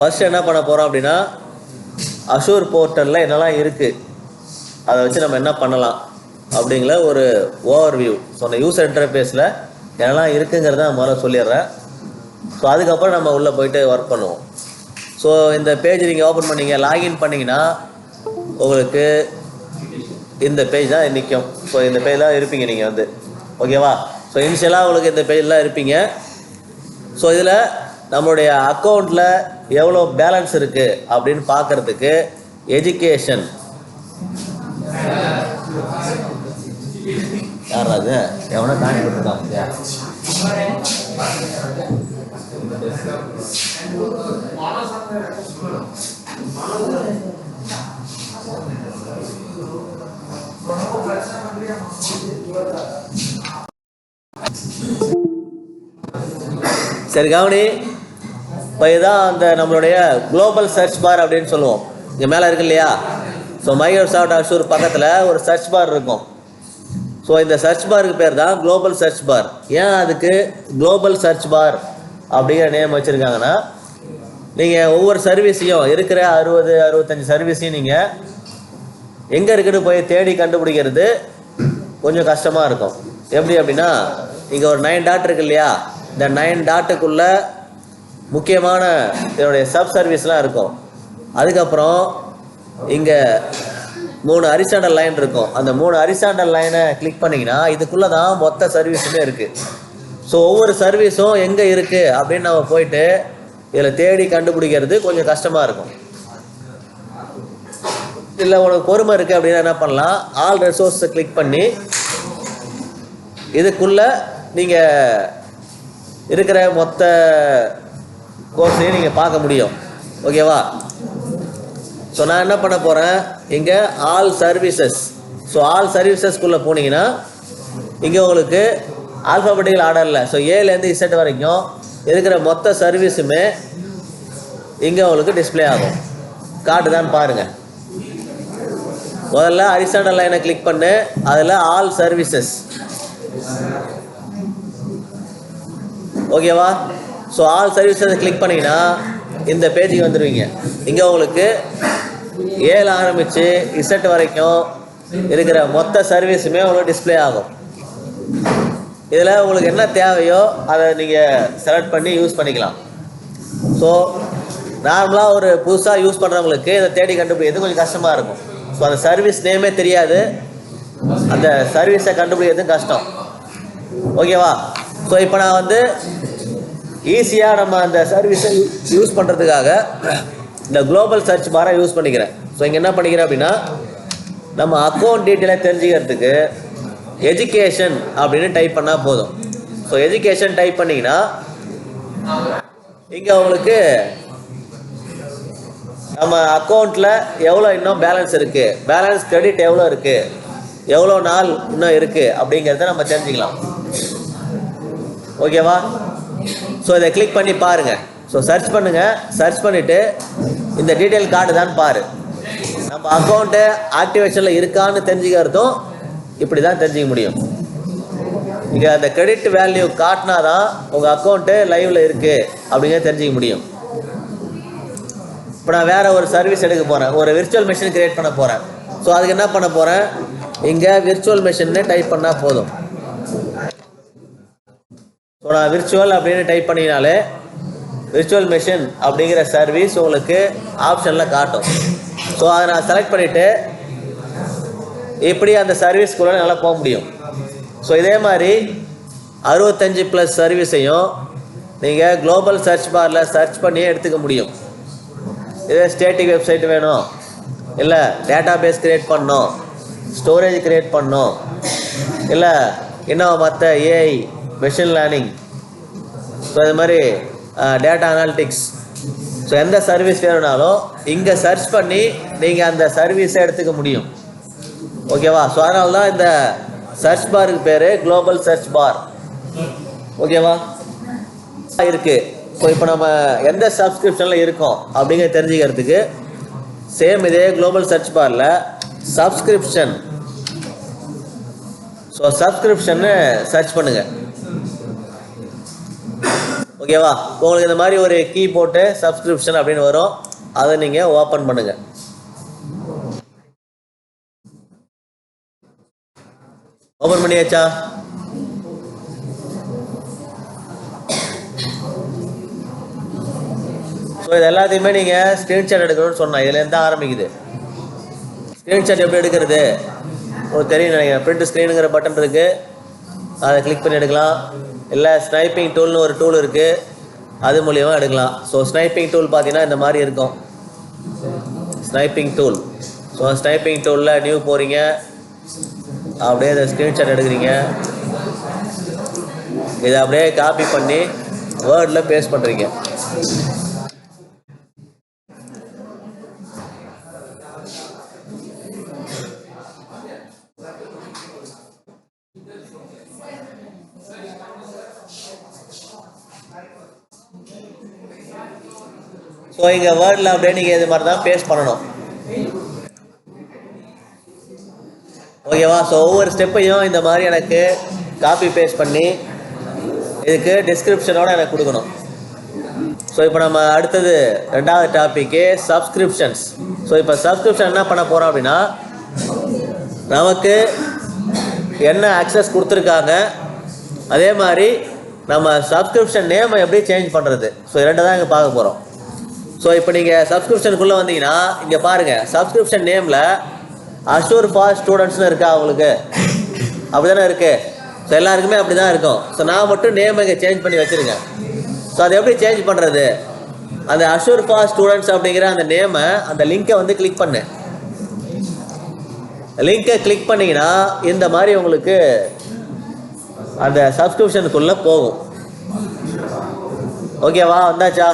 First என்ன பண்ண போகிறோம் அப்படின்னா அஷூர் போர்ட்டலில் என்னெல்லாம் இருக்குது அதை வச்சு நம்ம என்ன பண்ணலாம் அப்படிங்கிற ஒரு ஓவர்வியூ. ஸோ அந்த யூசர் இன்டர்ஃபேஸில் என்னெல்லாம் இருக்குங்கிறத நான் முதல்ல சொல்லிடுறேன். ஸோ அதுக்கப்புறம் நம்ம உள்ளே போயிட்டு ஒர்க் பண்ணுவோம். ஸோ இந்த பேஜ் நீங்கள் ஓப்பன் பண்ணிங்க, லாகின் பண்ணிங்கன்னா உங்களுக்கு இந்த பேஜ் தான் நிற்கும். ஸோ இந்த பேஜ் தான் இருப்பீங்க நீங்கள் வந்து, ஓகேவா? ஸோ இனிஷியலாக உங்களுக்கு இந்த பேஜில் இருப்பீங்க. ஸோ இதில் நம்மளுடைய அக்கௌண்ட்டில் எவ்வளோ பேலன்ஸ் இருக்குது அப்படின்னு பார்க்குறதுக்கு எஜுகேஷன் யார் அது எவனோ காணி கொடுத்துருக்காங்க. சரி கவனி. இப்போ இதுதான் அந்த நம்மளுடைய குளோபல் சர்ச் பார் அப்படின்னு சொல்லுவோம். இங்கே மேலே இருக்கு இல்லையா? ஸோ மைக்ரோசாஃப்ட் அஷூர் பக்கத்தில் ஒரு சர்ச் பார் இருக்கும். ஸோ இந்த சர்ச் பாருக்கு பேர் தான் குளோபல் சர்ச் பார். ஏன் அதுக்கு குளோபல் சர்ச் பார் அப்படிங்கிற நேம் வச்சுருக்காங்கன்னா, நீங்கள் ஒவ்வொரு சர்வீஸையும் இருக்கிற 60-65 சர்வீஸையும் நீங்கள் எங்கே இருக்குன்னு போய் தேடி கண்டுபிடிக்கிறது கொஞ்சம் கஷ்டமாக இருக்கும். எப்படி அப்படின்னா, இங்கே ஒரு 9 டாட் இருக்கு இல்லையா? இந்த 9 டாட்டுக்குள்ளே முக்கியமான இதனுடைய சப் சர்வீஸ்லாம் இருக்கும். அதுக்கப்புறம் இங்கே 3 ஹரிசாண்டல் லைன் இருக்கும். அந்த 3 ஹரிசாண்டல் லைனை கிளிக் பண்ணிங்கன்னா இதுக்குள்ளே தான் மொத்த சர்வீஸுமே இருக்குது. ஸோ ஒவ்வொரு சர்வீஸும் எங்கே இருக்குது அப்படின்னு நம்ம போயிட்டு இதில் தேடி கண்டுபிடிக்கிறது கொஞ்சம் கஷ்டமாக இருக்கும். இல்லை உனக்கு பொறுமை இருக்குது அப்படின்னா என்ன பண்ணலாம், ஆல் ரிசோர்ஸை கிளிக் பண்ணி இதுக்குள்ளே நீங்கள் இருக்கிற மொத்த கோர்ஸையும் நீங்கள் பார்க்க முடியும், ஓகேவா? ஸோ நான் என்ன பண்ண போகிறேன், இங்கே ஆல் சர்வீசஸ். ஸோ ஆல் சர்வீசஸ்க்குள்ளே போனீங்கன்னா இங்கே உங்களுக்கு ஆல்ஃபாபெட்டிக்கல் ஆர்டரில், ஸோ ஏலேருந்து இசட் வரைக்கும் இருக்கிற மொத்த சர்வீஸுமே இங்கே உங்களுக்கு டிஸ்பிளே ஆகும். காட்டுதான்னு பாருங்கள். முதல்ல ஹரிசாண்டல் லைனை கிளிக் பண்ணு, அதில் ஆல் சர்வீசஸ், ஓகேவா? ஸோ ஆல் சர்வீசஸை கிளிக் பண்ணிங்கன்னா இந்த பேஜுக்கு வந்துடுவீங்க. இங்கே உங்களுக்கு ஏல ஆரம்பித்து இசட் வரைக்கும் இருக்கிற மொத்த சர்வீஸுமே உங்களுக்கு டிஸ்பிளே ஆகும். இதில் உங்களுக்கு என்ன தேவையோ அதை நீங்கள் செலக்ட் பண்ணி யூஸ் பண்ணிக்கலாம். ஸோ நார்மலாக ஒரு புதுசாக யூஸ் பண்ணுறவங்களுக்கு இதை தேடி கண்டுபிடிக்கிறது கொஞ்சம் கஷ்டமாக இருக்கும். ஸோ அந்த சர்வீஸ் நேமே தெரியாது, அந்த சர்வீஸை கண்டுபிடிக்கிறதும் கஷ்டம், ஓகேவா? ஸோ இப்போ நான் வந்து ஈஸியாக நம்ம அந்த சர்வீஸை யூஸ் பண்ணுறதுக்காக இந்த குளோபல் சர்ச் பாரை யூஸ் பண்ணிக்கிறேன். ஸோ இங்கே என்ன பண்ணிக்கிறேன் அப்படின்னா, நம்ம அக்கௌண்ட் டீட்டெயிலை தெரிஞ்சுக்கிறதுக்கு எஜுகேஷன் அப்படின்னு டைப் பண்ணால் போதும். ஸோ எஜுகேஷன் டைப் பண்ணிங்கன்னா இங்கே உங்களுக்கு நம்ம அக்கௌண்ட்டில் எவ்வளோ இன்னும் பேலன்ஸ் இருக்குது, பேலன்ஸ் கிரெடிட் எவ்வளோ இருக்குது, எவ்வளோ நாள் இன்னும் இருக்குது அப்படிங்கிறத நம்ம தெரிஞ்சுக்கலாம், ஓகேவா? ஸோ இதை கிளிக் பண்ணி பாருங்கள். ஸோ சர்ச் பண்ணுங்கள். சர்ச் பண்ணிவிட்டு இந்த டீட்டெயில் கார்டு பாரு. நம்ம அக்கௌண்ட்டு ஆக்டிவேஷனில் இருக்கான்னு தெரிஞ்சுக்கிறதும் இப்படி தான் தெரிஞ்சிக்க முடியும். இங்கே அந்த கிரெடிட் வேல்யூ காட்டினா தான் உங்கள் அக்கௌண்ட்டு லைவில் இருக்குது அப்படிங்கிறத தெரிஞ்சிக்க முடியும். இப்போ நான் வேறு ஒரு சர்வீஸ் எடுக்க போகிறேன், ஒரு விர்ச்சுவல் மெஷின் க்ரியேட் பண்ண போகிறேன். ஸோ அதுக்கு என்ன பண்ண போகிறேன், இங்கே விர்ச்சுவல் மெஷின்னு டைப் பண்ணால் போதும். ஸோ நான் விர்ச்சுவல் அப்படின்னு டைப் பண்ணினாலே விர்ச்சுவல் மெஷின் அப்படிங்கிற சர்வீஸ் உங்களுக்கு ஆப்ஷனில் காட்டும். ஸோ அதை நான் செலக்ட் பண்ணிவிட்டு இப்படி அந்த சர்வீஸ்க்குள்ளே நல்லா போக முடியும். ஸோ இதே மாதிரி 65+ சர்வீஸையும் நீங்கள் குளோபல் சர்ச் பாரில் சர்ச் பண்ணி எடுத்துக்க முடியும். இதே ஸ்டேட்டிக் வெப்சைட் வேணும், இல்லை டேட்டா பேஸ் க்ரியேட் பண்ணணும், ஸ்டோரேஜ் க்ரியேட் பண்ணணும், இல்லை இன்னும் மற்ற ஏஐ மெஷின் லேர்னிங், ஸோ இது மாதிரி டேட்டா அனாலிட்டிக்ஸ், ஸோ எந்த சர்வீஸ் வேணும்னாலும் இங்கே சர்ச் பண்ணி நீங்கள் அந்த சர்வீஸை எடுத்துக்க முடியும், ஓகேவா? ஸோ அதனால தான் இந்த சர்ச் பாருக்கு பேர் குளோபல் சர்ச் பார், ஓகேவா? இருக்குது. ஸோ இப்போ நம்ம எந்த சப்ஸ்கிரிப்ஷனில் இருக்கோம் அப்படிங்கிறத தெரிஞ்சுக்கிறதுக்கு சேம் இதே குளோபல் சர்ச் பாரில் சப்ஸ்கிரிப்ஷன், ஸோ சப்ஸ்கிரிப்ஷன்னு சர்ச் பண்ணுங்கள். ஓகேவா? உங்களுக்கு இந்த மாதிரி ஒரு கீ போட்டு சப்ஸ்கிரிப்ஷன் அப்படின்னு வரும், அதை நீங்கள் ஓப்பன் பண்ணுங்கள். ஓப்பன் பண்ணியாச்சா? ஸோ இது எல்லாத்தையுமே நீங்கள் ஸ்க்ரீன்ஷாட் எடுக்கணும்னு சொன்னேன். இதுலேருந்து தான் ஆரம்பிக்குது. ஸ்க்ரீன்ஷாட் எப்படி எடுக்கிறது உங்களுக்கு தெரியும் நினைக்கிறேன். பிரிண்ட் ஸ்க்ரீனுங்கிற பட்டன் இருக்குது, அதை கிளிக் பண்ணி எடுக்கலாம். இல்லை ஸ்னைப்பிங் டூல்னு ஒரு டூல் இருக்குது, அது மூலியமாக எடுக்கலாம். ஸோ ஸ்னைப்பிங் டூல் பார்த்தீங்கன்னா இந்த மாதிரி இருக்கும், ஸ்னைப்பிங் டூல். ஸோ ஸ்னைப்பிங் டூலில் நியூ போகிறீங்க, அப்படியே இதை ஸ்க்ரீன்ஷாட் எடுக்கிறீங்க. இதை அப்படியே காப்பி பண்ணி வேர்டில் பேஸ்ட் பண்ணுறீங்க. ஸோ இங்கே வேர்டில் அப்படியே நீங்கள் இது மாதிரி தான் பேஸ்ட் பண்ணணும். ஓகேவா? ஸோ ஒவ்வொரு ஸ்டெப்பையும் இந்த மாதிரி எனக்கு காப்பி பேஸ்ட் பண்ணி இதுக்கு டிஸ்கிரிப்ஷனோடு எனக்கு கொடுக்கணும். ஸோ இப்போ நம்ம அடுத்தது ரெண்டாவது டாப்பிக்கு சப்ஸ்கிரிப்ஷன்ஸ். ஸோ இப்போ சப்ஸ்கிரிப்ஷன் என்ன பண்ண போகிறோம் அப்படின்னா, நமக்கு என்ன ஆக்சஸ் கொடுத்துருக்காங்க, அதே மாதிரி நம்ம சப்ஸ்கிரிப்ஷன் நேமை எப்படி சேஞ்ச் பண்ணுறது, ஸோ ரெண்டு தான் இங்கே பார்க்க போகிறோம். ஸோ இப்போ நீங்கள் சப்ஸ்கிரிப்ஷனுக்குள்ளே வந்தீங்கன்னா இங்கே பாருங்கள், சப்ஸ்கிரிப்ஷன் நேமில் அஷூர் ஃபார் ஸ்டூடெண்ட்ஸ்னு இருக்கா உங்களுக்கு? அப்படி தானே இருக்குது. ஸோ எல்லாருக்குமே அப்படி தான் இருக்கும். ஸோ நான் மட்டும் நேம் இங்கே சேஞ்ச் பண்ணி வச்சுருங்க. ஸோ அதை எப்படி சேஞ்ச் பண்ணுறது, அந்த அஷூர் ஃபார் ஸ்டூடெண்ட்ஸ் அப்படிங்கிற அந்த நேமை, அந்த லிங்கை வந்து கிளிக் பண்ணு. லிங்கை கிளிக் பண்ணிங்கன்னா இந்த மாதிரி உங்களுக்கு அந்த சப்ஸ்கிரிப்ஷனுக்குள்ளே போகும். ஓகேவா? வந்தாச்சா?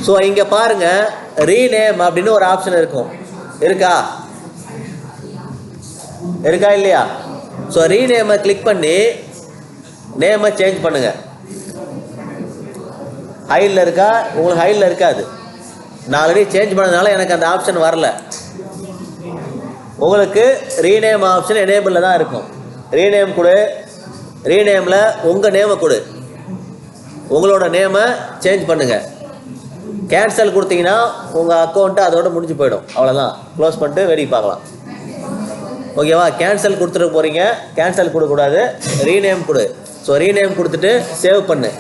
ஸோ இங்கே பாருங்கள், ரீநேம் அப்படின்னு ஒரு ஆப்ஷன் இருக்கும், இருக்கா இல்லையா? ஸோ ரீநேமை கிளிக் பண்ணி நேமை சேஞ்ச் பண்ணுங்கள். ஹைடில் இருக்கா? உங்களுக்கு ஹைடில் இருக்காது. நான் ஆல்ரெடி சேஞ்ச் பண்ணதுனால எனக்கு அந்த ஆப்ஷன் வரல. உங்களுக்கு ரீநேம் ஆப்ஷன் எனேபிளில் தான் இருக்கும். ரீநேம் கொடு, ரீநேமில் உங்கள் நேமை கொடு, உங்களோட நேமை சேஞ்ச் பண்ணுங்கள். கேன்சல் கொடுத்தீங்கன்னா உங்கள் அக்கௌண்ட்டு அதோட முடிஞ்சு போயிடும், அவ்வளோதான். க்ளோஸ் பண்ணிட்டு வேடிக்கை பார்க்கலாம். ஓகேவா? கேன்சல் கொடுத்துட்டு போகிறீங்க, கேன்சல் கொடுக்கக்கூடாது, ரீநேம் கொடு. ஸோ ரீநேம் கொடுத்துட்டு சேவ் பண்ணு.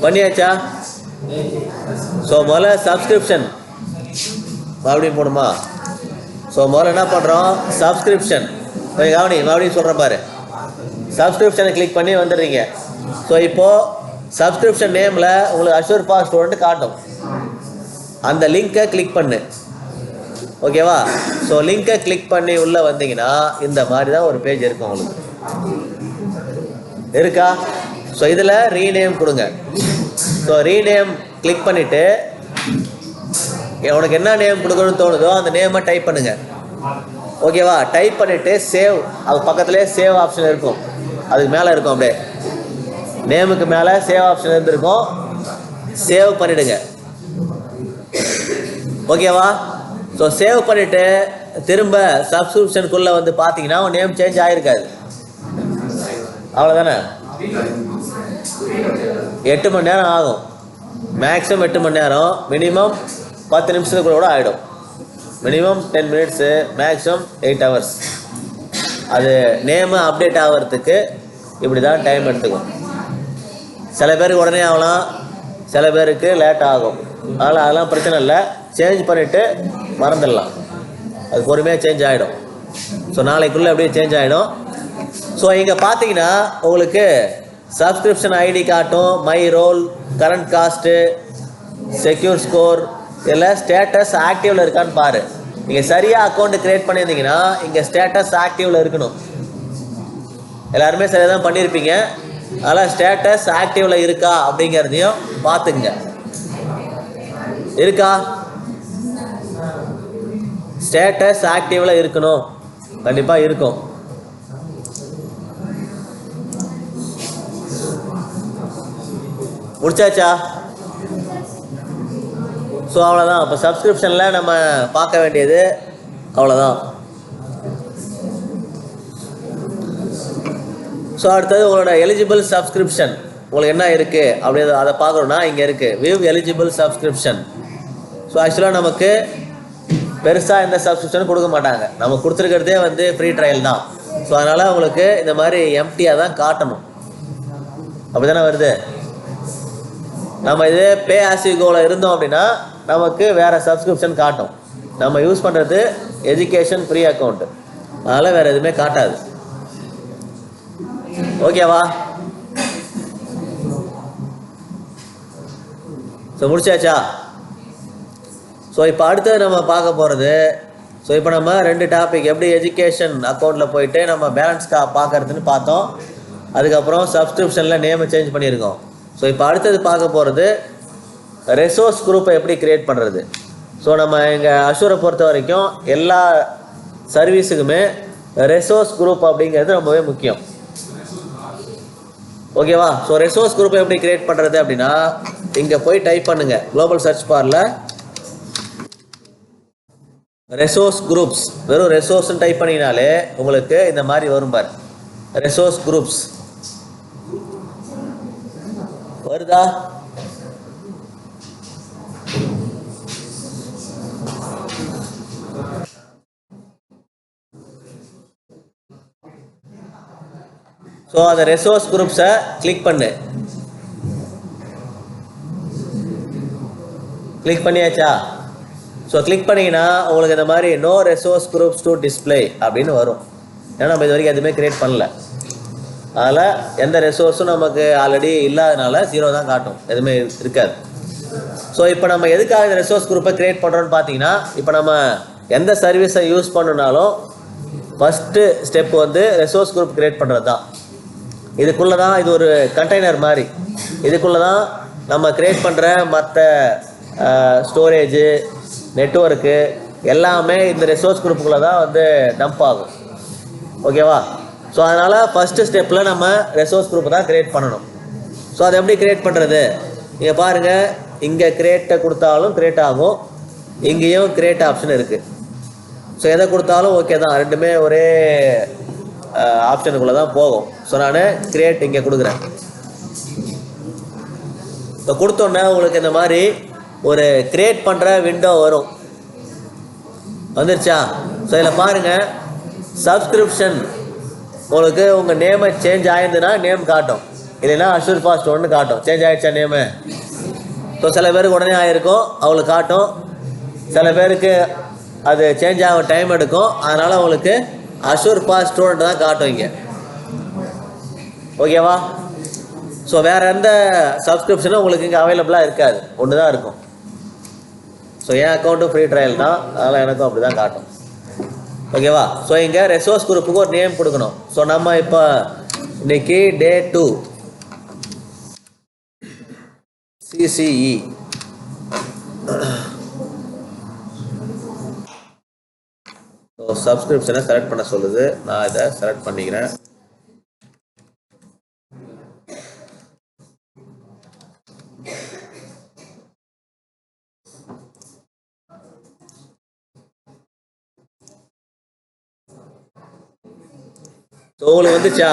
பண்ணியாச்சா? ஸோ முதல்ல சப்ஸ்கிரிப்ஷன் மறுபடியும் போடுமா? ஸோ முதல்ல என்ன பண்ணுறோம், சப்ஸ்கிரிப்ஷன் கவனி, மறுபடியும் சொல்கிறேன் பாரு. சப்ஸ்கிரிப்ஷனை கிளிக் பண்ணி வந்துடுறீங்க. ஸோ இப்போது சப்ஸ்கிரிப்ஷன் நேமில் உங்களுக்கு அஷூர் ஃபார் ஸ்டூடெண்ட் காட்டும், அந்த லிங்கை கிளிக் பண்ணு. ஓகேவா? ஸோ லிங்கை கிளிக் பண்ணி உள்ளே வந்தீங்கன்னா இந்த மாதிரி தான் ஒரு பேஜ் இருக்கும் உங்களுக்கு, இருக்கா? ஸோ இதில் ரீநேம் கொடுங்க. ஸோ ரீநேம் கிளிக் பண்ணிவிட்டு உனக்கு என்ன நேம் கொடுக்கணும்னு தோணுதோ அந்த நேமை டைப் பண்ணுங்கள். ஓகேவா? டைப் பண்ணிவிட்டு சேவ், அது பக்கத்துலேயே சேவ் ஆப்ஷன் இருக்கும், அதுக்கு மேலே இருக்கும், அப்படியே நேமுக்கு மேலே சேவ் ஆப்ஷன் இருந்திருக்கும், சேவ் பண்ணிவிடுங்க. ஓகேவா? ஸோ சேவ் பண்ணிவிட்டு திரும்ப சப்ஸ்கிரிப்ஷனுக்குள்ளே வந்து பார்த்தீங்கன்னா உங்கள் நேம் சேஞ்ச் ஆகிருக்காது, அவ்வளோதானே? 8 மணி நேரம் ஆகும், மேக்ஸிமம் 8 மணி நேரம், மினிமம் 10 நிமிஷத்துக்குள்ள கூட ஆகிடும். Minimum 10 minutes, maximum 8 hours. அது நேமு அப்டேட் ஆகிறதுக்கு இப்படி தான் டைம் எடுத்துக்கும். சில பேருக்கு உடனே ஆகலாம், சில பேருக்கு லேட் ஆகும். அதெல்லாம் பிரச்சனை இல்லை, சேஞ்ச் பண்ணிவிட்டு மறந்துடலாம், அது பொறுமையாக சேஞ்ச் ஆகிடும். ஸோ நாளைக்குள்ளே அப்படியே சேஞ்ச் ஆகிடும். ஸோ இங்கே பார்த்தீங்கன்னா உங்களுக்கு சப்ஸ்கிரிப்ஷன் ஐடி காட்டும், my role, current cost, secure score, இதில் ஸ்டேட்டஸ் ஆக்டிவில் இருக்கான்னு பாரு. நீங்கள் சரியாக அக்கௌண்ட்டு க்ரியேட் பண்ணியிருந்தீங்கன்னா இங்கே ஸ்டேட்டஸ் ஆக்டிவில் இருக்கணும். எல்லாருமே சரியாக தான் பண்ணியிருப்பீங்க, அதனால் ஸ்டேட்டஸ் ஆக்டிவில் இருக்கா அப்படிங்கிறதையும் பார்த்துங்க. இருக்கா? ஸ்டேட்டஸ் ஆக்டிவில் இருக்கணும், கண்டிப்பாக இருக்கும். முடிச்சாச்சா? ஸோ அவ்வளோதான். இப்போ சப்ஸ்கிரிப்ஷனில் நம்ம பார்க்க வேண்டியது அவ்வளோதான். ஸோ அடுத்தது உங்களோட எலிஜிபிள் சப்ஸ்கிரிப்ஷன் உங்களுக்கு என்ன இருக்குது அப்படி அதை பார்க்கணுன்னா இங்கே இருக்குது விவ் எலிஜிபிள் சப்ஸ்கிரிப்ஷன். ஸோ ஆக்சுவலாக நமக்கு பெருசாக எந்த சப்ஸ்கிரிப்ஷனும் கொடுக்க மாட்டாங்க, நம்ம கொடுத்துருக்கிறதே வந்து ஃப்ரீ ட்ரையல் தான். ஸோ அதனால் உங்களுக்கு இந்த மாதிரி எம்டியாக தான் காட்டணும், அப்படி தானே வருது. நம்ம இதே பே ஆஸ் யூ கோவில் இருந்தோம் அப்படின்னா நமக்கு வேறு சப்ஸ்கிரிப்ஷன் காட்டும். நம்ம யூஸ் பண்ணுறது எஜுகேஷன் ஃப்ரீ அக்கௌண்ட்டு, அதனால் வேறு எதுவுமே காட்டாது. ஓகேவா? ஸோ முடிச்சாச்சா? ஸோ இப்போ அடுத்தது நம்ம பார்க்க போகிறது, ஸோ இப்போ நம்ம 2 டாபிக் எப்படி எஜுகேஷன் அக்கௌண்ட்டில் போயிட்டு நம்ம பேலன்ஸ் பார்க்கறதுன்னு பார்த்தோம். அதுக்கப்புறம் சப்ஸ்கிரிப்ஷனில் நேமை சேஞ்ச் பண்ணியிருக்கோம். ஸோ இப்போ அடுத்தது பார்க்க போகிறது ரெசோர்ஸ் குரூப்பை எப்படி க்ரியேட் பண்ணுறது. ஸோ நம்ம எங்கள் அஷூரை பொறுத்த வரைக்கும் எல்லா சர்வீஸுக்குமே ரெசோர்ஸ் குரூப் அப்படிங்கிறது ரொம்பவே முக்கியம். ஓகேவா? ஸோ ரெசோர்ஸ் குரூப்பை எப்படி க்ரியேட் பண்ணுறது அப்படின்னா இங்கே போய் டைப் பண்ணுங்கள் குளோபல் சர்ச் பாரில் ரெசோர்ஸ் குரூப்ஸ், வெறும் ரெசோர்ஸ்ன்னு டைப் பண்ணினாலே உங்களுக்கு இந்த மாதிரி வரும் பாரு, ரெசோர்ஸ் குரூப்ஸ் வருதா? ஸோ அந்த ரெசோர்ஸ் குரூப்ஸை கிளிக் பண்ணு. கிளிக் பண்ணியாச்சா? ஸோ கிளிக் பண்ணிங்கன்னா உங்களுக்கு இந்த மாதிரி நோ ரெசோர்ஸ் குரூப்ஸ் டு டிஸ்பிளே அப்படின்னு வரும். ஏன்னா நம்ம இது வரைக்கும் எதுவுமே க்ரியேட் பண்ணல, அதில் எந்த ரெசோர்ஸும் நமக்கு ஆல்ரெடி இல்லாதனால 0 தான் காட்டும், எதுவுமே இருக்காது. ஸோ இப்போ நம்ம எதுக்காக இந்த ரெசோர்ஸ் குரூப்பை க்ரியேட் பண்ணுறோன்னு பார்த்தீங்கன்னா, இப்போ நம்ம எந்த சர்வீஸை யூஸ் பண்ணணுனாலும் ஃபஸ்ட்டு ஸ்டெப் வந்து ரெசோர்ஸ் குரூப் க்ரியேட் பண்ணுறது தான். இதுக்குள்ளே தான், இது ஒரு கண்டெய்னர் மாதிரி, இதுக்குள்ளே தான் நம்ம க்ரியேட் பண்ணுற மற்ற ஸ்டோரேஜு நெட்வொர்க்கு எல்லாமே இந்த ரெசோர்ஸ் குரூப்புக்குள்ளே தான் வந்து டம்ப் ஆகும். ஓகேவா? ஸோ அதனால் ஃபஸ்ட்டு ஸ்டெப்பில் நம்ம ரெசோர்ஸ் குரூப்பை தான் க்ரியேட் பண்ணணும். ஸோ அதை எப்படி க்ரியேட் பண்ணுறது? நீங்கள் பாருங்கள், இங்கே க்ரியேட்டை கொடுத்தாலும் க்ரியேட் ஆகும், இங்கேயும் க்ரியேட் ஆப்ஷன் இருக்குது. ஸோ எதை கொடுத்தாலும் ஓகே தான், ரெண்டுமே ஒரே ஆப்ஷனுக்குள்ளே தான் போகும். ஸோ நான் க்ரியேட் இங்கே கொடுக்குறேன். இப்போ கொடுத்தோன்னே உங்களுக்கு இந்த மாதிரி ஒரு க்ரியேட் பண்ணுற விண்டோ வரும், வந்துருச்சா? ஸோ இதில் பாருங்கள், சப்ஸ்கிரிப்ஷன் உங்களுக்கு உங்கள் நேமை சேஞ்ச் ஆயிருந்துன்னா நேம் காட்டும், இல்லைன்னா அஷூர் ஃபாஸ்ட் ஒன்று காட்டும். சேஞ்ச் ஆகிடுச்சா நேமு? ஸோ சில பேருக்கு உடனே ஆகிருக்கும், அவங்களுக்கு காட்டும். சில பேருக்கு அது சேஞ்ச் ஆக டைம் எடுக்கும், அதனால் உங்களுக்கு அஷூர் ஃபாஸ்ட் ஸ்டூடெண்ட் தான் காட்டும் இங்கே. ஓகேவா? ஸோ வேறு எந்த சப்ஸ்கிரிப்ஷனும் உங்களுக்கு இங்கே அவைலபிளாக இருக்காது, ஒன்று தான் இருக்கும். ஸோ என் அக்கௌண்ட்டும் ஃப்ரீ ட்ரையல் தான், அதனால் எனக்கும் அப்படி தான் காட்டும். ஓகேவா? ஸோ இங்கே ரெசோர்ஸ் குரூப்புக்கு ஒரு நேம் கொடுக்கணும். ஸோ நம்ம இப்போ இன்னைக்கு டே 2 CCE. ஸோ சப்ஸ்கிரிப்ஷனை செலக்ட் பண்ண சொல்லுது, நான் இதை செலக்ட் பண்ணிக்கிறேன். ஸோ உங்களுக்கு வந்துச்சா?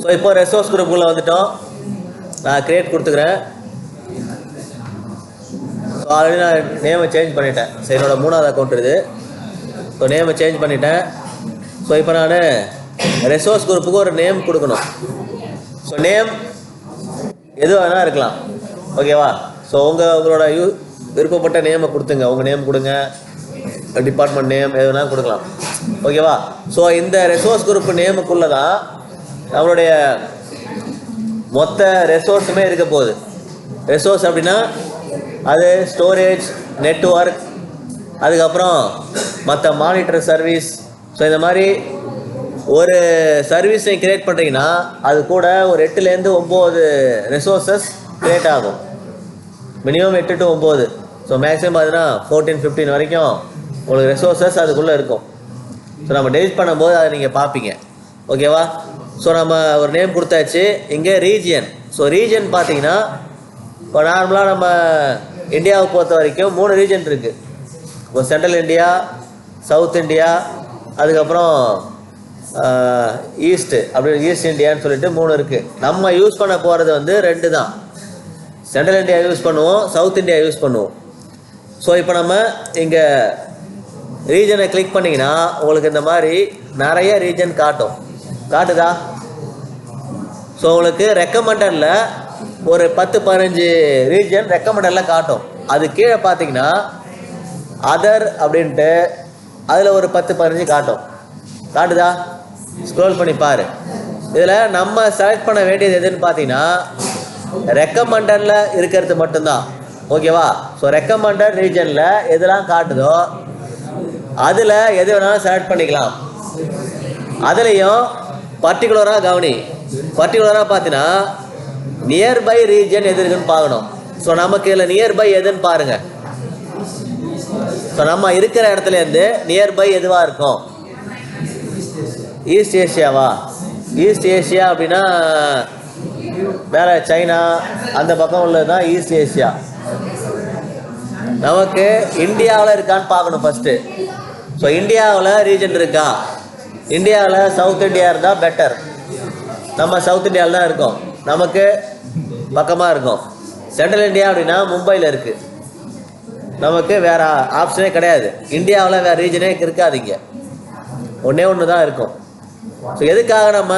ஸோ இப்போ ரெசோர்ஸ் குரூப்புக்குள்ளே வந்துட்டோம். நான் க்ரியேட் கொடுத்துக்கிறேன். ஸோ ஆல்ரெடி நான் நேமை சேஞ்ச் பண்ணிட்டேன். ஸோ என்னோடய 3வது அக்கௌண்ட் இது. ஸோ நேமை சேஞ்ச் பண்ணிட்டேன். ஸோ இப்போ நான் ரெசோர்ஸ் குரூப்புக்கு ஒரு நேம் கொடுக்கணும். ஸோ நேம் எது வேணால் இருக்கலாம். ஓகேவா? ஸோ உங்களோட விருப்பப்பட்ட நேமை கொடுத்துங்க. உங்கள் நேம் கொடுங்க, டிபார்ட்மெண்ட் நேம் எது வேணாலும் கொடுக்கலாம். ஓகேவா? ஸோ இந்த ரெசோர்ஸ் குரூப் நேமுக்குள்ளே தான் நம்மளுடைய மொத்த ரெசோர்ஸுமே இருக்க போகுது. ரெசோர்ஸ் அப்படின்னா அது ஸ்டோரேஜ், நெட்வொர்க், அதுக்கப்புறம் மற்ற மானிட்டர் சர்வீஸ். ஸோ இந்த மாதிரி ஒரு சர்வீஸை க்ரியேட் பண்ணுறீங்கன்னா அது கூட ஒரு 8லேருந்து 9 ரெசோர்ஸஸ் க்ரியேட் ஆகும். Minimum 8 to 9. ஸோ மேக்ஸிமம் அதுனா 14-15 வரைக்கும் உங்களுக்கு ரெசோர்ஸஸ் அதுக்குள்ளே இருக்கும். ஸோ நம்ம டெலிட் பண்ணும்போது அதை நீங்கள் பார்ப்பீங்க. ஓகேவா? ஸோ நம்ம ஒரு நேம் கொடுத்தாச்சு. இங்கே ரீஜியன். ஸோ ரீஜியன் பார்த்தீங்கன்னா இப்போ நார்மலாக நம்ம இந்தியாவை பொறுத்த வரைக்கும் 3 ரீஜன் இருக்குது. இப்போ சென்ட்ரல் இந்தியா, சவுத் இந்தியா, அதுக்கப்புறம் ஈஸ்ட்டு, அப்படி ஈஸ்ட் இந்தியான்னு சொல்லிட்டு 3 இருக்குது. நம்ம யூஸ் பண்ண போகிறது வந்து 2 தான். சென்ட்ரல் இந்தியா யூஸ் பண்ணுவோம், சவுத் இந்தியா யூஸ் பண்ணுவோம். ஸோ இப்போ நம்ம இங்கே ரீஜனை கிளிக் பண்ணிங்கன்னா உங்களுக்கு இந்த மாதிரி நிறைய ரீஜன் காட்டுதா? ஸோ உங்களுக்கு ரெக்கமெண்டரில் ஒரு 10-15 ரீஜன் ரெக்கமெண்டரில் காட்டும். அது கீழே பார்த்தீங்கன்னா அதர் அப்படின்ட்டு அதில் ஒரு 10-15 காட்டுதா? ஸ்க்ரோல் பண்ணி பாரு. இதில் நம்ம செலக்ட் பண்ண வேண்டியது எதுன்னு பார்த்தீங்கன்னா ரெக்கமெண்டரில் இருக்கிறது மட்டும்தான். ஓகேவா? ஸோ ரெக்கமெண்டட் ரீஜனில் எதெல்லாம் காட்டுதோ அதில் எது வேணாலும் செலக்ட் பண்ணிக்கலாம். அதுலேயும் பர்டிகுலராக கவனி. பர்டிகுலராக பார்த்தீங்கன்னா நியர்பை ரீஜன் எது இருக்குன்னு பார்க்கணும். ஸோ நமக்கு இதில் நியர்பை எதுன்னு பாருங்கள். ஸோ நம்ம இருக்கிற இடத்துலேருந்து நியர்பை எதுவாக இருக்கும்? ஈஸ்ட் ஏஷியாவா? ஈஸ்ட் ஏஷியா அப்படின்னா வேற சைனா அந்த பக்கம் உள்ளது தான் ஈஸ்ட் ஏஷியா. நமக்கு இந்தியாவில் இருக்கான்னு பார்க்கணும் ஃபஸ்ட்டு. ஸோ இந்தியாவில் ரீஜன் இருக்கா? இந்தியாவில் சவுத் இந்தியா இருந்தால் பெட்டர். நம்ம சவுத் இந்தியாவில் தான் இருக்கோம், நமக்கு பக்கமாக இருக்கும். சென்ட்ரல் இந்தியா அப்படின்னா மும்பையில் இருக்குது, நமக்கு வேறு ஆப்ஷனே கிடையாது. இந்தியாவில் வேறு ரீஜனே இருக்காதிங்க, ஒன்று தான் இருக்கும். ஸோ எதுக்காக நம்ம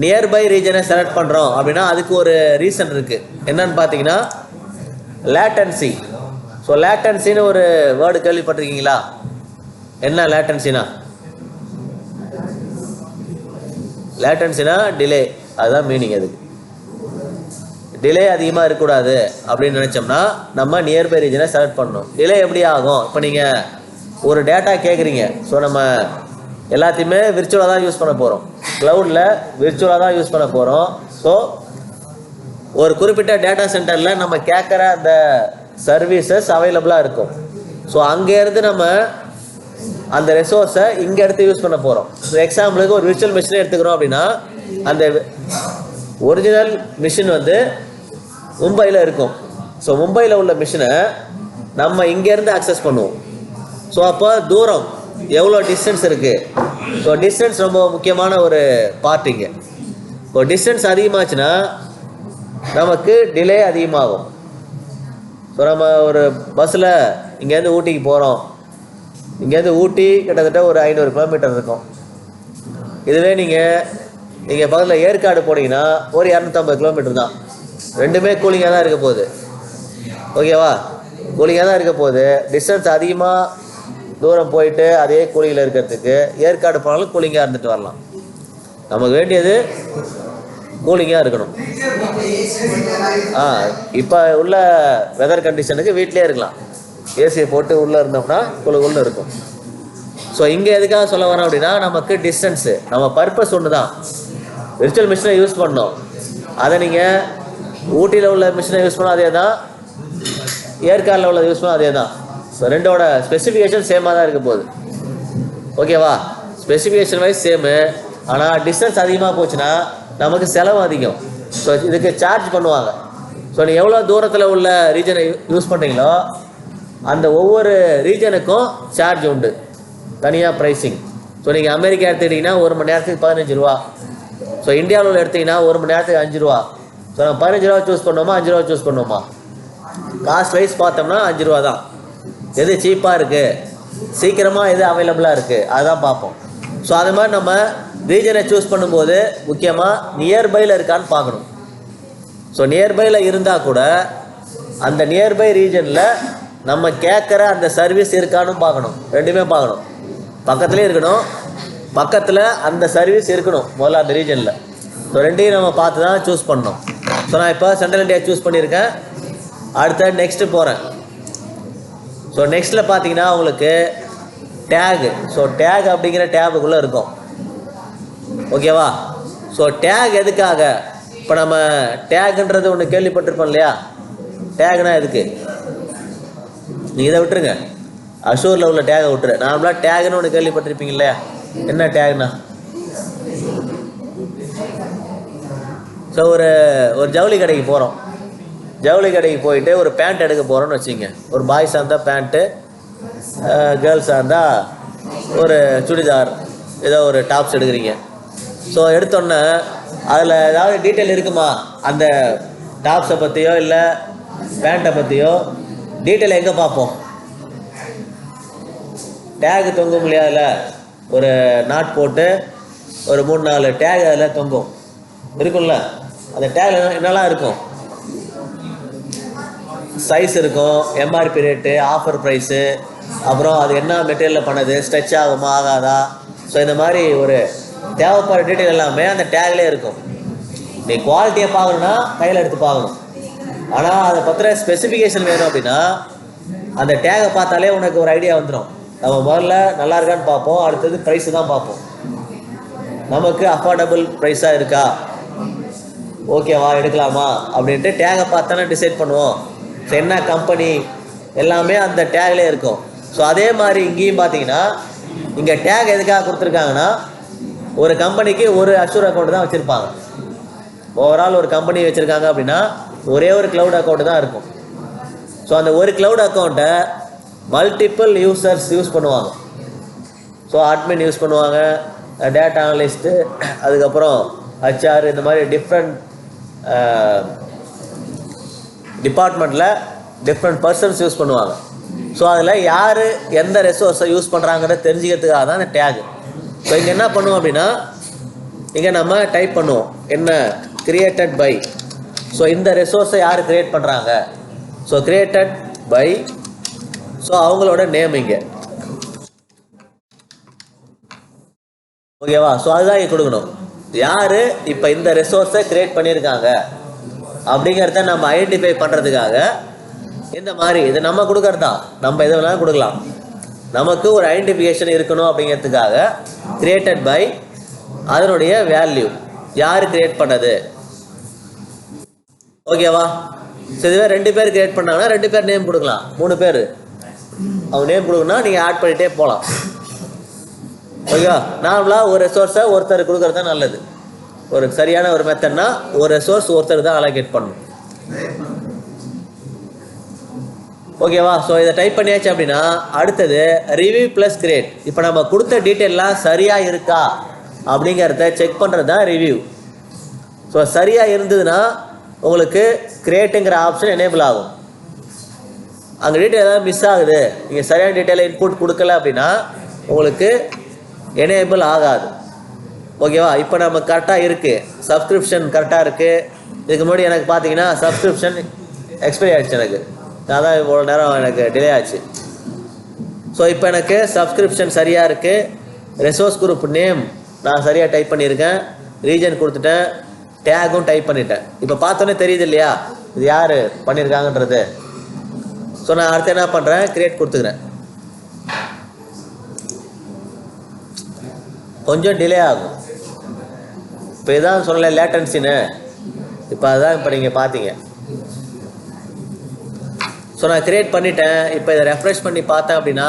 நியர்பை ரீஜனை செலக்ட் பண்ணுறோம் அப்படின்னா அதுக்கு ஒரு ரீசன் இருக்குது. என்னன்னு பார்த்தீங்கன்னா லேட்டன்சி. ஸோ லேட்டன்சின்னு ஒரு வேர்டு கேள்விப்பட்டிருக்கீங்களா? என்ன லேட்டன்சினா? லேட்டன்சினா டிலே, அதுதான் மீனிங். அதுக்கு டிலே அதிகமாக இருக்கக்கூடாது அப்படின்னு நினச்சோம்னா நம்ம நியர்பை ரீஜனை செலக்ட் பண்ணணும். டிலே எப்படி ஆகும்? இப்போ நீங்கள் ஒரு டேட்டா கேட்குறீங்க. ஸோ நம்ம எல்லாத்தையுமே விர்ச்சுவலாக தான் யூஸ் பண்ண போகிறோம், க்ளவுடில் விர்ச்சுவலாக தான் யூஸ் பண்ண போகிறோம். ஸோ ஒரு குறிப்பிட்ட டேட்டா சென்டரில் நம்ம கேட்குற அந்த சர்வீசஸ் அவைலபிளாக இருக்கும். ஸோ அங்கேருந்து நம்ம அந்த ரிசோர்ஸை இங்கே எடுத்து யூஸ் பண்ண போகிறோம். ஸோ எக்ஸாம்பிளுக்கு ஒரு விர்ச்சுவல் மிஷினை எடுத்துக்கிறோம் அப்படின்னா அந்த ஒரிஜினல் மிஷின் வந்து மும்பையில் இருக்கும். ஸோ மும்பையில் உள்ள மிஷினை நம்ம இங்கேருந்து அக்சஸ் பண்ணுவோம். ஸோ அப்போ தூரம் எவ்வளோ டிஸ்டன்ஸ் இருக்குது? ஸோ டிஸ்டன்ஸ் ரொம்ப முக்கியமான ஒரு பார்ட் இங்கே. இப்போ டிஸ்டன்ஸ் அதிகமாச்சுன்னா நமக்கு டிலே அதிகமாகும். ஸோ நம்ம ஒரு பஸ்ஸில் இங்கேருந்து ஊட்டிக்கு போகிறோம். இங்கேருந்து ஊட்டி கிட்டத்தட்ட ஒரு 500 கிலோமீட்டர் இருக்கும். இதுவே நீங்கள் பக்கத்தில் ஏற்காடு போனீங்கன்னா ஒரு 250 கிலோமீட்டர் தான். ரெண்டுமே கூலிங்காக தான் இருக்க போகுது. ஓகேவா? கூலிங்காக தான் இருக்க போகுது. டிஸ்டன்ஸ் அதிகமாக தூரம் போயிட்டு அதே கூலிங்கில் இருக்கிறதுக்கு ஏற்காடு போனாலும் கூலிங்காக இருந்துட்டு வரலாம். நமக்கு வேண்டியது கூலிங்காக இருக்கணும். இப்போ உள்ள வெதர் கண்டிஷனுக்கு வீட்டிலே இருக்கலாம், ஏசியை போட்டு உள்ளே இருந்தோம்னா குழுகுள்னு இருக்கும். ஸோ இங்கே எதுக்காக சொல்ல வரோம் அப்படின்னா நமக்கு டிஸ்டன்ஸு, நம்ம பர்பஸ் ஒன்று தான். விர்ச்சுவல் மிஷினை யூஸ் பண்ணோம், அதை நீங்கள் ஊட்டியில் உள்ள மிஷினை யூஸ் பண்ணால் அதே தான், ஏற்காடில் உள்ளதை யூஸ் பண்ணால் அதே தான். ஸோ ரெண்டோட ஸ்பெசிஃபிகேஷன் சேமாக தான் இருக்க போகுது. ஓகேவா? Specification wise same. ஆனால் டிஸ்டன்ஸ் அதிகமாக போச்சுன்னா நமக்கு செலவு அதிகம். ஸோ இதுக்கு சார்ஜ் பண்ணுவாங்க. ஸோ நீங்கள் எவ்வளோ தூரத்தில் உள்ள ரீஜனை யூஸ் பண்ணுறீங்களோ அந்த ஒவ்வொரு ரீஜனுக்கும் சார்ஜ் உண்டு, தனியாக ப்ரைஸிங். ஸோ நீங்கள் அமெரிக்கா எடுத்துக்கிட்டிங்கன்னா 1 மணி நேரத்துக்கு 15 ரூபா. ஸோ இந்தியாவில் உள்ள எடுத்திங்கன்னா 1 மணி நேரத்துக்கு 5 ரூபா. ஸோ நம்ம 15 ரூபா சூஸ் பண்ணுவோமா 5 ரூபா சூஸ் பண்ணுவோமா? காஸ்ட் வைஸ் பார்த்தோம்னா 5 ரூபா தான். எது சீப்பாக இருக்குது, சீக்கிரமாக எது அவைலபிளாக இருக்குது அதுதான் பார்ப்போம். ஸோ அது மாதிரி நம்ம ரீஜனை சூஸ் பண்ணும்போது முக்கியமாக நியர்பையில் இருக்கான்னு பார்க்கணும். ஸோ நியர்பையில் இருந்தால் கூட அந்த நியர்பை ரீஜனில் நம்ம கேட்குற அந்த சர்வீஸ் இருக்கான்னு பார்க்கணும். ரெண்டுமே பார்க்கணும். பக்கத்துலேயே இருக்கணும், பக்கத்தில் அந்த சர்வீஸ் இருக்கணும் முதல்ல அந்த ரீஜனில். ஸோ ரெண்டையும் நம்ம பார்த்து தான் சூஸ் பண்ணணும். ஸோ நான் இப்போ சென்ட்ரல் இந்தியா சூஸ் பண்ணியிருக்கேன். அடுத்த நெக்ஸ்ட்டு போகிறேன். ஸோ நெக்ஸ்ட்டில் பார்த்தீங்கன்னா உங்களுக்கு டேகு. ஸோ டேக் அப்படிங்கிற டேபுக்குள்ளே இருக்கும். ஓகேவா? ஸோ டேக் எதுக்காக? இப்போ நம்ம டேகுன்றது ஒன்று கேள்விப்பட்டிருப்போம் இல்லையா? டேக்னா எதுக்கு? நீங்கள் இதை விட்டுருங்க, அஷூரில் உள்ள டேகை விட்டுரு. நார்மலாக டேகுன்னு ஒன்று கேள்விப்பட்டிருப்பீங்க இல்லையா? என்ன டேக்னா? ஸோ ஒரு ஜவுளி கடைக்கு போகிறோம். ஜவுளி கடைக்கு போயிட்டு ஒரு பேண்ட் எடுக்க போகிறோன்னு வச்சுங்க. ஒரு பாய்ஸாக இருந்தால் பேண்ட்டு, கேர்ள்ஸாக இருந்தால் ஒரு சுடிதார், ஏதோ ஒரு டாப்ஸ் எடுக்கிறீங்க. ஸோ எடுத்தோன்னே அதில் ஏதாவது டீட்டெயில் இருக்குமா? அந்த டாப்ஸை பற்றியோ இல்லை பேண்ட்டை பற்றியோ டீட்டெயில் எங்கே பார்ப்போம்? டேகு தொங்கும் இல்லையா? அதில் ஒரு நாட் போட்டு ஒரு 3-4 டேக் அதில் தொங்கும் இருக்கும்ல. அந்த டேகில் என்னெல்லாம் இருக்கும்? சைஸ் இருக்கும், எம்ஆர்பி ரேட்டு, ஆஃபர் ப்ரைஸு, அப்புறம் அது என்ன மெட்டீரியலில் பண்ணது, ஸ்ட்ரெச் ஆகுமா ஆகாதா. ஸோ இந்த மாதிரி ஒரு தேவைப்படுற டீட்டெயில் எல்லாமே அந்த டேக்லேயே இருக்கும். நீ குவாலிட்டியை பார்க்கணுன்னா கையில் எடுத்து பார்க்கணும். ஆனால் அதை பற்றின ஸ்பெசிஃபிகேஷன் வேணும் அப்படின்னா அந்த டேகை பார்த்தாலே உனக்கு ஒரு ஐடியா வந்துடும். நம்ம முதல்ல நல்லா இருக்கான்னு பார்ப்போம், அடுத்தது ப்ரைஸு தான் பார்ப்போம். நமக்கு அஃபோர்டபுள் ப்ரைஸாக இருக்கா, ஓகேவா எடுக்கலாமா அப்படின்ட்டு டேகை பார்த்தானே டிசைட் பண்ணுவோம். ஸோ என்ன கம்பெனி எல்லாமே அந்த டேக்லேயே இருக்கும். ஸோ அதே மாதிரி இங்கேயும் பார்த்தீங்கன்னா இங்கே டேக் எதுக்காக கொடுத்துருக்காங்கன்னா ஒரு கம்பெனிக்கு ஒரு அஷ்யூர் அக்கௌண்ட் தான் வச்சுருப்பாங்க. ஓவரால் ஒரு கம்பெனி வச்சுருக்காங்க அப்படின்னா ஒரே ஒரு க்ளவுட் அக்கௌண்ட் தான் இருக்கும். ஸோ அந்த ஒரு க்ளவுட் அக்கௌண்ட்டை மல்டிபிள் யூசர்ஸ் யூஸ் பண்ணுவாங்க. ஸோ அட்மின் யூஸ் பண்ணுவாங்க, டேட்டா அனலிஸ்ட்டு, அதுக்கப்புறம் ஹச்ஆர், இந்த மாதிரி டிஃப்ரெண்ட் டிபார்ட்மெண்ட்டில் டிஃப்ரெண்ட் பர்சன்ஸ் யூஸ் பண்ணுவாங்க. ஸோ அதில் யார் எந்த ரெசோர்ஸை யூஸ் பண்ணுறாங்கிறத தெரிஞ்சுக்கிறதுக்காக தான் அந்த டேகு. ஸோ இங்கே என்ன பண்ணுவோம் அப்படின்னா இங்கே நம்ம டைப் பண்ணுவோம் என்ன கிரியேட்டட் பை. ஸோ இந்த ரெசோர்ஸை யார் கிரியேட் பண்ணுறாங்க, ஸோ கிரியேட்டட் பை, ஸோ அவங்களோட நேம் இங்கே, ஓகேவா. ஸோ அதுதான் இங்கே கொடுக்கணும். யார் இப்போ இந்த ரெசோர்ஸை கிரியேட் பண்ணியிருக்காங்க அப்படிங்கிறத நம்ம ஐடென்டிஃபை பண்ணுறதுக்காக இந்த மாதிரி இது நம்ம கொடுக்கறது தான். நம்ம எது வேணாலும் கொடுக்கலாம். நமக்கு ஒரு ஐடென்டிஃபிகேஷன் இருக்கணும் அப்படிங்கிறதுக்காக கிரியேட்டட் பை, அதனுடைய வேல்யூ யார் கிரியேட் பண்ணது, ஓகேவா. ஸோ இதுவே 2 பேர் கிரியேட் பண்ணாங்கன்னா 2 பேர் நேம் கொடுக்கலாம். 3 பேர் அவங்க நேம் கொடுக்கணும்னா நீங்கள் ஆட் பண்ணிகிட்டே போகலாம். ஓகேவா. நார்மலாக ஒரு ரெசோர்ஸை ஒருத்தர் கொடுக்குறது தான் நல்லது. ஒரு சரியான ஒரு மெத்தட்னா ஒரு ரெசோர்ஸ் ஒருத்தர் தான் அலோகேட் பண்ணணும், ஓகேவா. ஸோ இதை டைப் பண்ணியாச்சு அப்படின்னா அடுத்தது ரிவ்யூ ப்ளஸ் கிரியேட். இப்போ நம்ம கொடுத்த டீட்டெயிலாம் சரியாக இருக்கா அப்படிங்கிறத செக் பண்ணுறது தான் ரிவ்யூ. ஸோ சரியாக இருந்ததுன்னா உங்களுக்கு கிரியேட்டுங்கிற ஆப்ஷன் எனேபிள் ஆகும். அங்கே டீட்டெயில் ஏதாவது மிஸ் ஆகுது, நீங்கள் சரியான டீட்டெயிலை இன்புட் கொடுக்கல அப்படின்னா உங்களுக்கு எனேபிள் ஆகாது, ஓகேவா. இப்போ நம்ம கரெக்டாக இருக்குது, சப்ஸ்கிரிப்ஷன் கரெக்டாக இருக்குது. இதுக்கு முன்னாடி எனக்கு பார்த்தீங்கன்னா சப்ஸ்கிரிப்ஷன் எக்ஸ்பைரி ஆகிடுச்சு, எனக்கு அதான் இவ்வளோ நேரம் எனக்கு டிலே ஆச்சு. ஸோ இப்போ எனக்கு சப்ஸ்கிரிப்ஷன் சரியாக இருக்குது, ரெசோர்ஸ் குரூப் நேம் நான் சரியாக டைப் பண்ணியிருக்கேன், ரீஜன் கொடுத்துட்டேன், டேகும் டைப் பண்ணிட்டேன். இப்போ பார்த்தோன்னே தெரியுது இல்லையா இது யார் பண்ணியிருக்காங்கன்றது. ஸோ நான் அடுத்து என்ன பண்ணுறேன், கிரியேட் கொடுத்துக்கிறேன். கொஞ்சம் டிலே ஆகும். இப்போ இதான் சொல்லலை லேட்டன்சின்னு, இப்போ அதுதான் இப்போ நீங்கள் பார்த்தீங்க. ஸோ நான் கிரியேட் பண்ணிட்டேன். இப்போ இதை ரெஃப்ரெஷ் பண்ணி பார்த்தேன் அப்படின்னா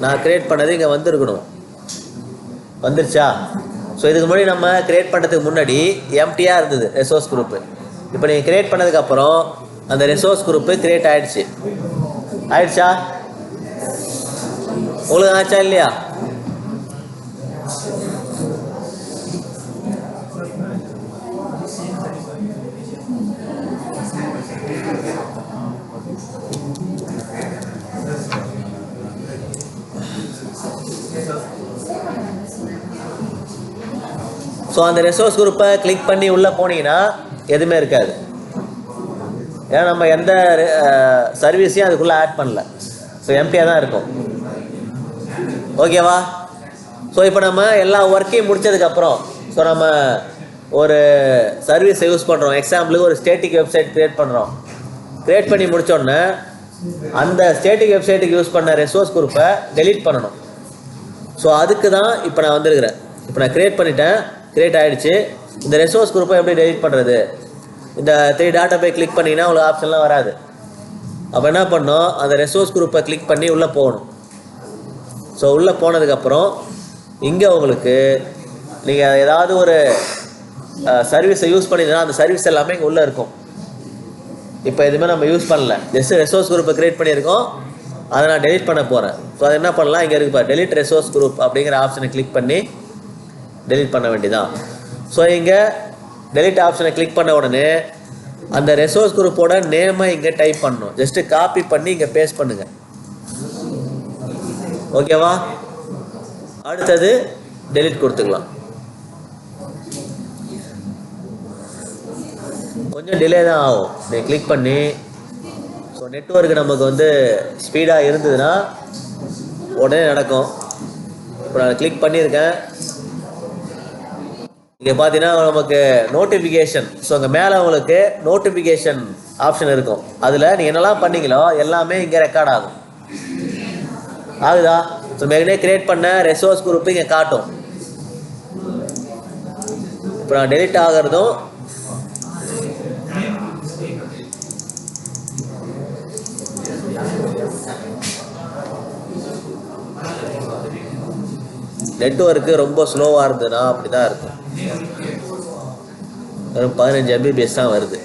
நான் கிரியேட் பண்ணது இங்கே வந்துருக்கணும், வந்துருச்சா. ஸோ இதுக்கு முன்னாடி நம்ம கிரியேட் பண்ணுறதுக்கு முன்னாடி எம்டியாக இருந்தது ரெசோர்ஸ் குரூப்பு. இப்போ நீங்கள் கிரியேட் பண்ணதுக்கப்புறம் அந்த ரெசோர்ஸ் குரூப்பு கிரியேட் ஆகிடுச்சு. ஆயிடுச்சா? உங்களுக்கு ஆச்சா இல்லையா? ஸோ அந்த ரெசோர்ஸ் குரூப்பை கிளிக் பண்ணி உள்ளே போனீங்கன்னா எதுவுமே இருக்காது. ஏன்னா நம்ம எந்த சர்வீஸையும் அதுக்குள்ளே ஆட் பண்ணல. ஸோ எம்டியாக தான் இருக்கும், ஓகேவா. ஸோ இப்போ நம்ம எல்லா ஒர்க்கையும் முடித்ததுக்கப்புறம் ஸோ நம்ம ஒரு சர்வீஸை யூஸ் பண்ணுறோம். எக்ஸாம்பிளுக்கு ஒரு ஸ்டேட்டிக் வெப்சைட் க்ரியேட் பண்ணுறோம். க்ரியேட் பண்ணி முடித்தோடனே அந்த ஸ்டேட்டிக் வெப்சைட்டுக்கு யூஸ் பண்ண ரெசோர்ஸ் குரூப்பை டெலீட் பண்ணணும். ஸோ அதுக்கு தான் இப்போ நான் வந்திருக்கிறேன். இப்போ நான் க்ரியேட் பண்ணிட்டேன், க்ரியேட் ஆகிடுச்சு. இந்த ரெசோர்ஸ் குரூப்பை எப்படி டெலீட் பண்ணுறது? இந்த 3 டாட்டா போய் கிளிக் பண்ணிங்கன்னா உங்களுக்கு ஆப்ஷன்லாம் வராது. அப்போ என்ன பண்ணணும், அந்த ரெசோர்ஸ் குரூப்பை கிளிக் பண்ணி உள்ளே போகணும். ஸோ உள்ளே போனதுக்கப்புறம் இங்கே உங்களுக்கு நீங்கள் ஏதாவது ஒரு சர்வீஸை யூஸ் பண்ணியிருந்தா அந்த சர்வீஸ் எல்லாமே இங்கே உள்ளே இருக்கும். இப்போ எதுவுமே நம்ம யூஸ் பண்ணல, ஜஸ்ட் ரெசோர்ஸ் குரூப்பை க்ரியேட் பண்ணியிருக்கோம், அதை நான் டெலிட் பண்ண போகிறேன். ஸோ அதை என்ன பண்ணலாம், இங்கே இருக்குப்பா டெலிட் ரெசோர்ஸ் குரூப் அப்படிங்கிற ஆப்ஷனை கிளிக் பண்ணி டெலிட் பண்ண வேண்டியதான். ஸோ இங்கே டெலிட் ஆப்ஷனை கிளிக் பண்ண உடனே அந்த ரெசோர்ஸ் குரூப்போட நேமை இங்கே டைப் பண்ணணும். ஜஸ்ட்டு காப்பி பண்ணி இங்கே பேஸ்ட் பண்ணுங்கள். ஓகேவா? அடுத்தது டெலிட் கொடுத்துக்கலாம். கொஞ்சம் டிலே தான் ஆகும், நீங்கள் கிளிக் பண்ணி. ஸோ நெட்வொர்க் நமக்கு வந்து ஸ்பீடாக இருந்ததுன்னா உடனே நடக்கும். இப்போ நான் கிளிக் பண்ணியிருக்கேன். இங்கே பார்த்தீங்கன்னா நமக்கு நோட்டிஃபிகேஷன், ஸோ அங்கே மேலே உங்களுக்கு நோட்டிஃபிகேஷன் ஆப்ஷன் இருக்கும். அதில் நீங்கள் என்னெல்லாம் பண்ணீங்களோ எல்லாமே இங்கே ரெக்கார்ட் ஆகும். ஆகுதா? ஸோ மேலே கிரியேட் பண்ண ரெசோர்ஸ் குரூப்பு இங்கே காட்டும். இப்போ நான் டெலிட் ஆகிறதும் நெட்வொர்க்கு ரொம்ப ஸ்லோவாக இருந்ததுன்னா அப்படி தான் இருக்கும். வெறும் 15 MBPS தான் வருது.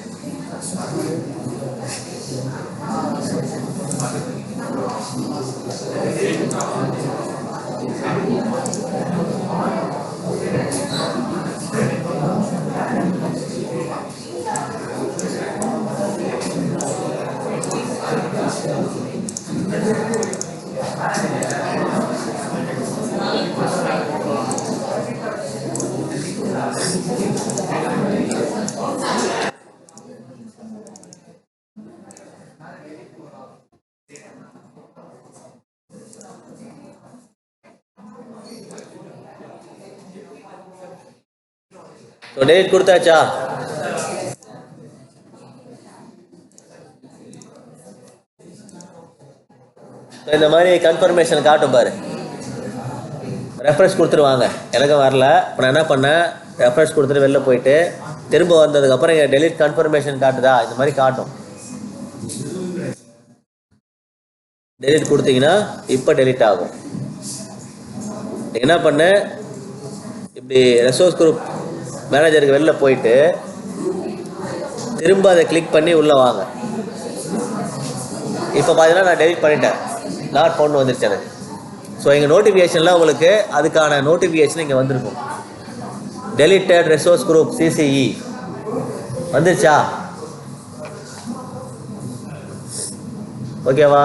டெலிட் கொடுத்தாச்சா? இந்த மாதிரி கன்ஃபர்மேஷன் காட்டும் பாரு. ரெஃப்ரெஷ் கொடுத்துருவாங்க. எனக்கு வரல. இப்போ நான் என்ன பண்ணேன், ரெஃப்ரெஷ் கொடுத்துட்டு வெளில போயிட்டு திரும்ப வந்ததுக்கப்புறம் இங்கே டெலிட் கன்ஃபர்மேஷன் காட்டுதா, இந்த மாதிரி காட்டும். டெலிட் கொடுத்தீங்கன்னா இப்போ டெலிட் ஆகும். என்ன பண்ண, இப்படி ரெசோர்ஸ் குரூப் மேனேஜருக்கு வெளில போயிட்டு திரும்ப அதை கிளிக் பண்ணி உள்ளே வாங்க. இப்போ பார்த்தீங்கன்னா நான் டெலிட் பண்ணிட்டேன், நாட் ஃபவுண்ட் வந்துருச்சு எனக்கு. ஸோ எங்கள் நோட்டிஃபிகேஷனில் உங்களுக்கு அதுக்கான நோட்டிஃபிகேஷன் இங்கே வந்திருக்கும். டெலிட்டட் ரெசோர்ஸ் குரூப் CCE வந்துருச்சா? ஓகேவா?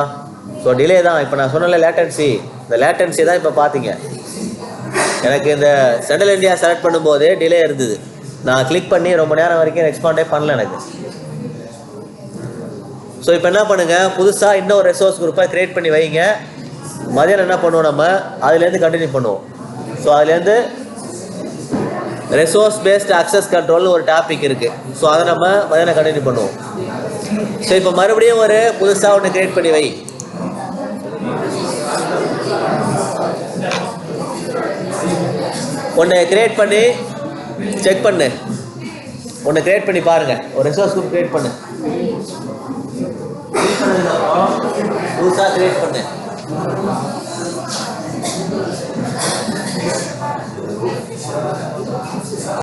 ஸோ டிலே தான். இப்போ நான் சொன்னல லேட்டன்சி, இந்த லேட்டன்சி தான் இப்போ பார்த்தீங்க. எனக்கு இந்த சென்ட்ரல் இந்தியா செலக்ட் பண்ணும்போது டிலே இருந்தது. நான் கிளிக் பண்ணி ரொம்ப நேரம் வரைக்கும் ரெஸ்பாண்டே பண்ணல எனக்கு. ஸோ இப்போ என்ன பண்ணுங்கள், புதுசாக இன்னொரு ரெசோர்ஸ் குரூப்பை க்ரியேட் பண்ணி வைங்க. மதியானம் என்ன பண்ணுவோம், நம்ம அதுலேருந்து கண்டினியூ பண்ணுவோம். ஸோ அதுலேருந்து ரெசோர்ஸ் பேஸ்ட் அக்சஸ் கண்ட்ரோல்னு ஒரு டாபிக் இருக்குது. ஸோ அதை நம்ம மதியானம் கண்டினியூ பண்ணுவோம். ஸோ இப்போ மறுபடியும் ஒரு புதுசாக ஒன்று க்ரியேட் பண்ணி வை. ஒன்று க்ரியேட் பண்ணி செக் பண்ணு. ஒன்று க்ரியேட் பண்ணி பாருங்கள். ஒரு ரிசோர்ஸ் குரூப் க்ரியேட் பண்ணு. புதுசாக க்ரியேட் பண்ணு.